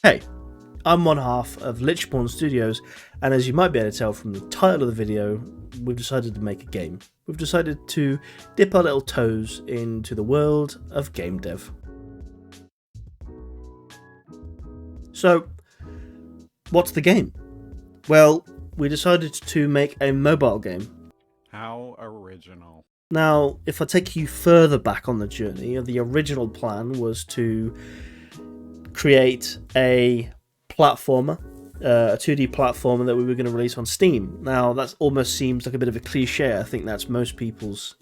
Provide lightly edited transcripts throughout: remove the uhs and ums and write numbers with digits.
Hey, I'm one half of Lichborn Studios, and as you might be able to tell from the title of the video, we've decided to make a game. We've decided to dip our little toes into the world of game dev. So, what's the game? Well, we decided to make a mobile game. How original. Now, if I take you further back on the journey, the original plan was to create a platformer, a 2D platformer that we were going to release on Steam. Now, that almost seems like a bit of a cliche. I think that's most people's,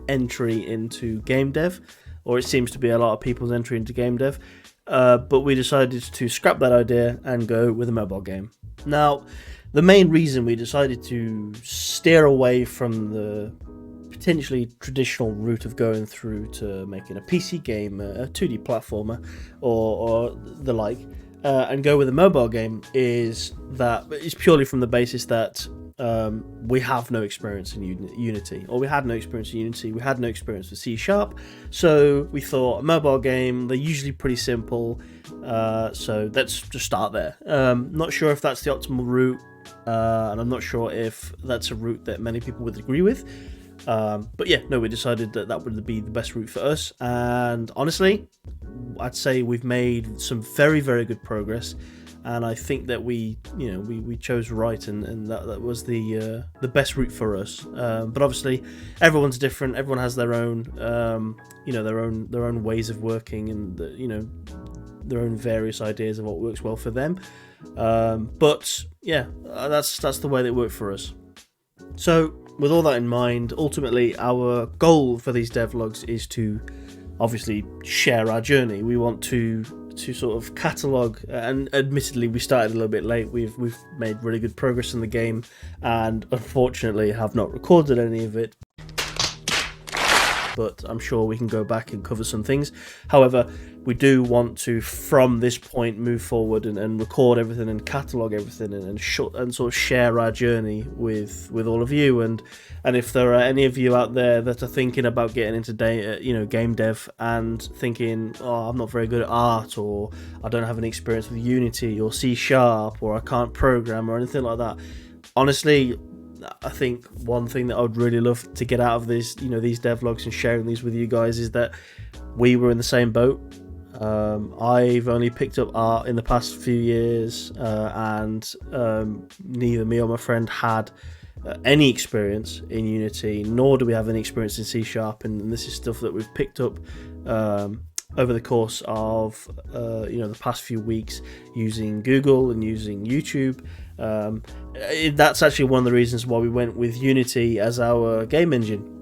entry into game dev, or it seems to be a lot of people's entry into game dev. But we decided to scrap that idea and go with a mobile game. Now, the main reason we decided to steer away from the potentially traditional route of going through to making a PC game, a 2D platformer, or the like, and go with a mobile game is purely from the basis that we have no experience in Unity, or we had no experience in Unity, we had no experience with C#, so we thought a mobile game, they're usually pretty simple, so let's just start there. Not sure if that's the optimal route, and I'm not sure if that's a route that many people would agree with. But yeah, no, we decided that would be the best route for us, and honestly, I'd say we've made some very, very good progress, and I think that we chose right, and that was the best route for us. But obviously, everyone's different. Everyone has their own, their own ways of working, and their own various ideas of what works well for them. But yeah, that's the way that it worked for us. So, with all that in mind, ultimately our goal for these devlogs is to obviously share our journey. We want to sort of catalogue, and admittedly we started a little bit late. We've made really good progress in the game, and unfortunately have not recorded any of it, but I'm sure we can go back and cover some things. However, we do want to, from this point, move forward and record everything and catalogue everything and sort of share our journey with all of you. And if there are any of you out there that are thinking about getting into game dev and thinking, oh, I'm not very good at art, or I don't have any experience with Unity or C#, or I can't program or anything like that, honestly, I think one thing that I would really love to get out of this, these devlogs and sharing these with you guys, is that we were in the same boat. I've only picked up art in the past few years, and neither me or my friend had any experience in Unity, nor do we have any experience in C#, and this is stuff that we've picked up over the course of the past few weeks using Google and using YouTube. That's actually one of the reasons why we went with Unity as our game engine.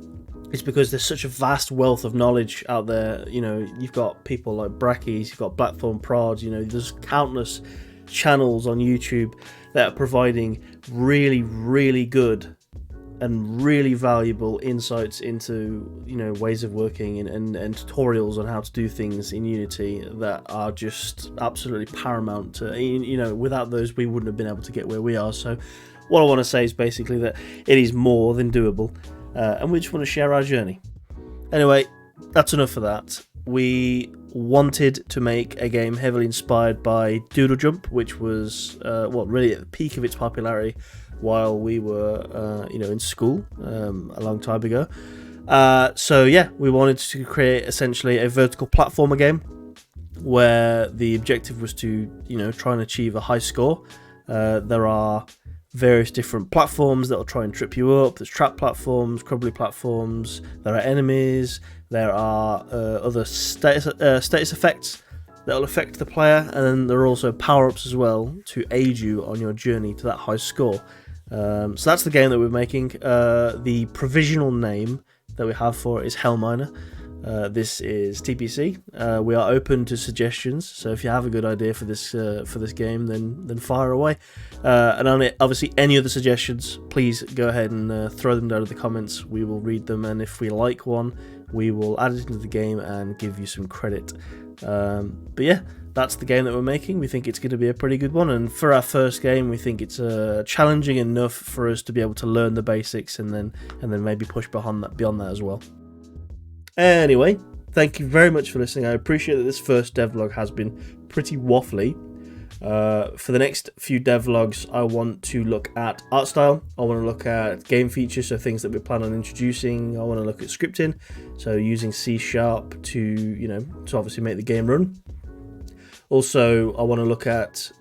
It's because there's such a vast wealth of knowledge out there. You've got people like Brackies, you've got Blackthorn Prod, there's countless channels on YouTube that are providing really, really good and really valuable insights into ways of working and tutorials on how to do things in Unity that are just absolutely paramount to, without those we wouldn't have been able to get where we are. So what I want to say is basically that it is more than doable, and we just want to share our journey. Anyway, that's enough for that. We wanted to make a game heavily inspired by Doodle Jump, which was really at the peak of its popularity while we were in school a long time ago. So yeah, we wanted to create essentially a vertical platformer game where the objective was to try and achieve a high score. There are various different platforms that will try and trip you up. There's trap platforms, crumbly platforms, there are enemies, there are other status effects that will affect the player, and then there are also power-ups as well to aid you on your journey to that high score. So that's the game that we're making. The provisional name that we have for it is Hellminer. This is TPC. We are open to suggestions, so if you have a good idea for this game, then fire away. And on it, obviously, any other suggestions, please go ahead and throw them down in the comments. We will read them, and if we like one, we will add it into the game and give you some credit. But yeah, that's the game that we're making. We think it's going to be a pretty good one, and for our first game, we think it's challenging enough for us to be able to learn the basics and then maybe push beyond that as well. Anyway, thank you very much for listening. I appreciate that this first devlog has been pretty waffly, For the next few devlogs, I want to look at art style. I want to look at game features, so things that we plan on introducing. I want to look at scripting, so using C# to to obviously make the game run. Also, I want to look at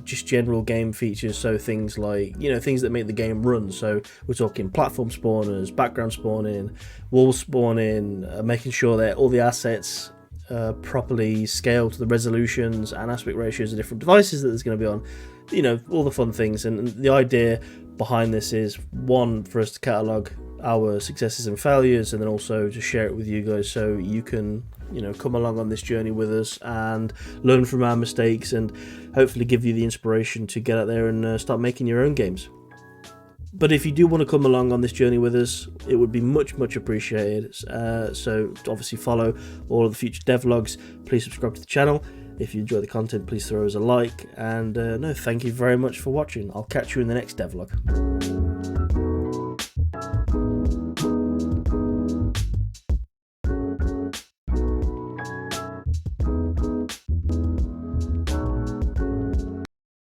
just general game features, so things like things that make the game run. So we're talking platform spawners, background spawning, wall spawning, making sure that all the assets properly scale to the resolutions and aspect ratios of different devices that there's going to be on, all the fun things. And the idea behind this is, one, for us to catalog our successes and failures, and then also to share it with you guys so you can come along on this journey with us and learn from our mistakes, and hopefully give you the inspiration to get out there and start making your own games. But if you do want to come along on this journey with us, it would be much appreciated. So obviously follow all of the future devlogs. Please subscribe to the channel. If you enjoy the content, please throw us a like. And no, thank you very much for watching. I'll catch you in the next devlog.